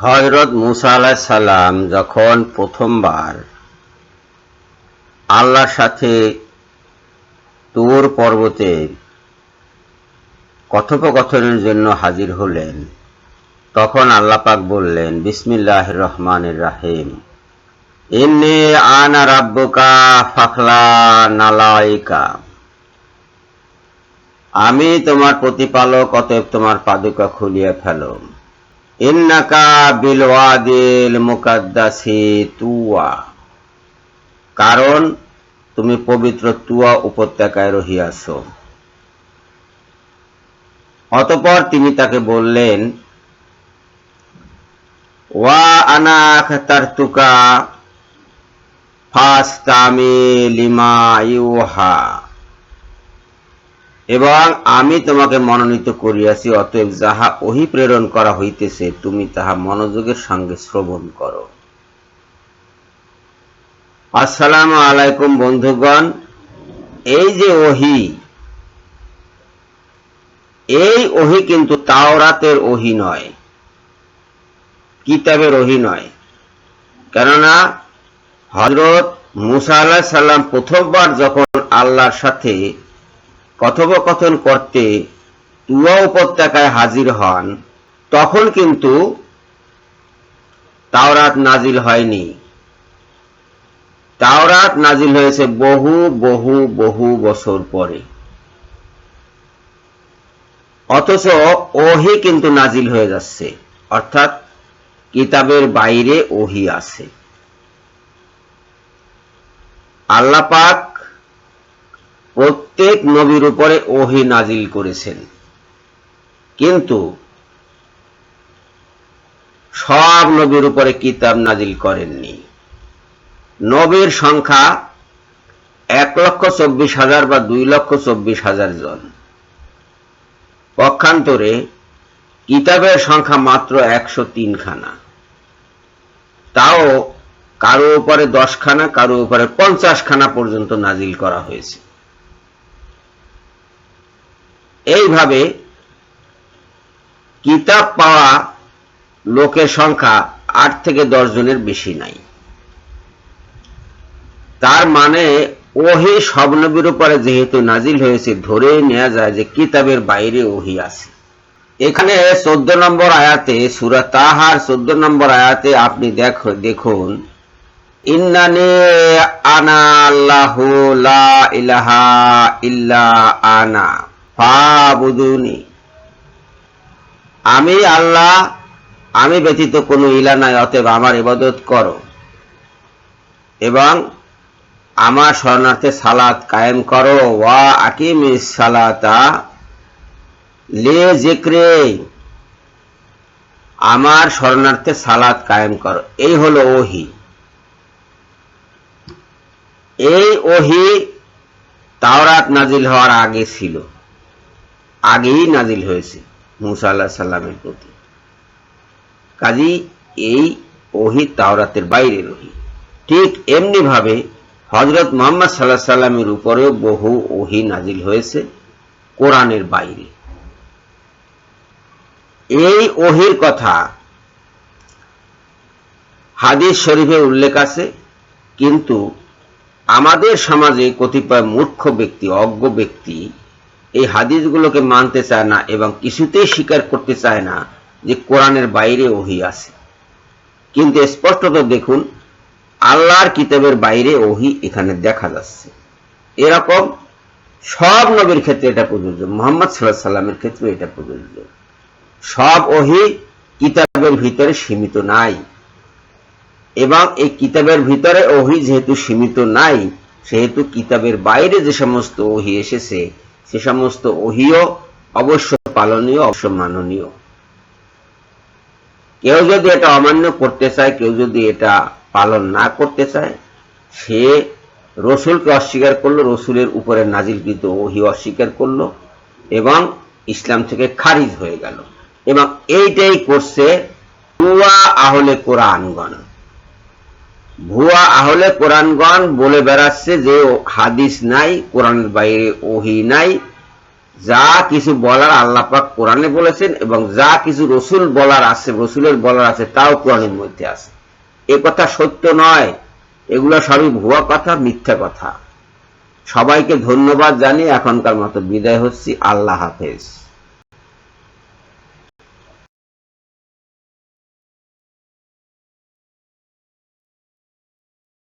হযরত মুসা আলাইহিস সালাম যখন প্রথমবার আল্লাহর সাথে তুর পর্বতে কথোপকথনের জন্য হাজির হলেন, তখন আল্লাহ পাক বললেন, বিসমিল্লাহির রহমানির রহিম, ইন্নী আনা রাব্বুকা ফাখলা'ন আলাইকা, আমি তোমার প্রতিপালক, অতএব তোমার পাদুকা খুলিয়া ফেলো। ইন্নাকা বিল ওয়াদিল মুকাদ্দাসি তুওয়া, কারণ তুমি পবিত্র তুয়া উপত্যকায় রহিয়াছ। অতঃপর তিনি তাকে বললেন, ওয়া আনা আখতারতুকা ফাসতামি লিমা ইউহা, এবং আমি তোমাকে মনোনীত করিয়াছি, অতএব যাহা ওহী প্রেরণ করা হইতেছে তুমি তাহা মনোযোগের সঙ্গে শ্রবণ করো। আসসালামু আলাইকুম বন্ধুগণ, এই যে ওহী, এই ওহী কিন্তু তাওরাতের ওহী নয়, কিতাবের ওহী নয়। কেননা হযরত মুসা আলাইহিস সালাম প্রথমবার যখন আল্লাহর সাথে কথোপকথন করতে তুয়া উপত্যকায় হাজির হন, তখন কিন্তু তাওরাত নাজিল হয়নি। তাওরাত নাজিল হয়েছে বহু বহু বহু বছর পরে। অথচ ওহী কিন্তু নাজিল হয়ে যাচ্ছে, অর্থাৎ কিতাবের বাইরে ওহী আছে। আল্লাহ পাক প্রত্যেক নবীর উপরে ওহী নাজিল করেছেন, কিন্তু সব নবীর উপরে কিতাব নাজিল করেননি। নবীর সংখ্যা 1,24,000 বা 2,24,000 জন। পক্ষান্তরে কিতাবের সংখ্যা মাত্র 103 খানা। তাও কারো উপরে 10 খানা, কারো উপরে 50 খানা পর্যন্ত নাজিল করা হয়েছে। এইভাবে কিতাব পাওয়া লোকের সংখ্যা 8 থেকে 10 জনের বেশি নাই। তার মানে ওহী সব নবীর উপরে যেহেতু নাজিল হয়েছে, ধরে নেওয়া যায় যে কিতাবের বাইরে ওহী আছে। এখানে 14 নম্বর আয়াতে, সূরা তাহার 14 নম্বর আয়াতে আপনি দেখুন, ইন্নানি আনা আল্লাহু লা ইলাহা ইল্লা আনা ফাবুদুনি, আমি আল্লাহ, আমি ব্যতীত কোনো ইলাহ নাই, অতএব আমার ইবাদত করো এবং আমার শরণার্থে সালাত কায়েম করো। ওয়া আকিমিস সালাতা লিযিকরি, আমার শরণার্থে সালাত কায়েম করো। এই হলো ওহী। এই ওহী তাওরাত নাজিল হওয়ার আগে ছিল, আগেই নাজিল হয়েছে মুসা আলাইহিস সালামের প্রতি। কাজেই এই ওহী তাওরাতের বাইরের ওহী। ঠিক এমনি ভাবে হযরত মুহাম্মদ সাল্লাল্লাহু আলাইহি সাল্লামের উপরেও বহু ওহী নাজিল হয়েছে কোরআনের বাইরে। এই ওহীর কথা হাদিস শরীফে উল্লেখ আছে, কিন্তু আমাদের সমাজে কতিপয় মূর্খ ব্যক্তি, অজ্ঞ ব্যক্তি এই হাদিসগুলোকে মানতে চায় না এবং কিছুতেই স্বীকার করতে চায় না যে কোরআনের বাইরে ওহী আছে। কিন্তু স্পষ্টত দেখুন, আল্লাহর কিতাবের বাইরে ওহী এখানে দেখা যাচ্ছে। এরকম সব নবীর ক্ষেত্রে এটা প্রযোজ্য, মুহাম্মদ সাল্লাল্লাহু আলাইহি সাল্লামের ক্ষেত্রে এটা প্রযোজ্য। সব ওহী কিতাবের ভিতরে সীমিত নাই, এবং এই কিতাবের ভিতরে ওহী যেহেতু সীমিত নাই, সেহেতু কিতাবের বাইরে যে সমস্ত ওহী এসেছে সে সমস্ত ওহীও অবশ্য পালনীয়, অবশ্য মাননীয়। কেউ যদি এটা অমান্য করতে চায়, কেউ যদি এটা পালন না করতে চায়, সে রসুলকে অস্বীকার করলো, রসুলের উপরে নাজিলকৃত ওহী অস্বীকার করলো এবং ইসলাম থেকে খারিজ হয়ে গেল। এবং এইটাই করছে ভুয়া আহলে কোরআনগণ। ভুয়া আহলে কোরআনগণ বলে বেড়াচ্ছে যে হাদিস নাই, কোরআনের বাইরে ওহী নাই, যা কিছু বলার আল্লাহ পাক কোরআনে বলেছেন এবং যা কিছু রসুল বলার আছে, রসুলের বলার আছে, তাও কোরআনের মধ্যে আছে। এ কথা সত্য নয়, এগুলো সবই ভুয়া কথা, মিথ্যা কথা। সবাইকে ধন্যবাদ জানিয়ে এখনকার মতো বিদায় হচ্ছি। আল্লাহ হাফেজ।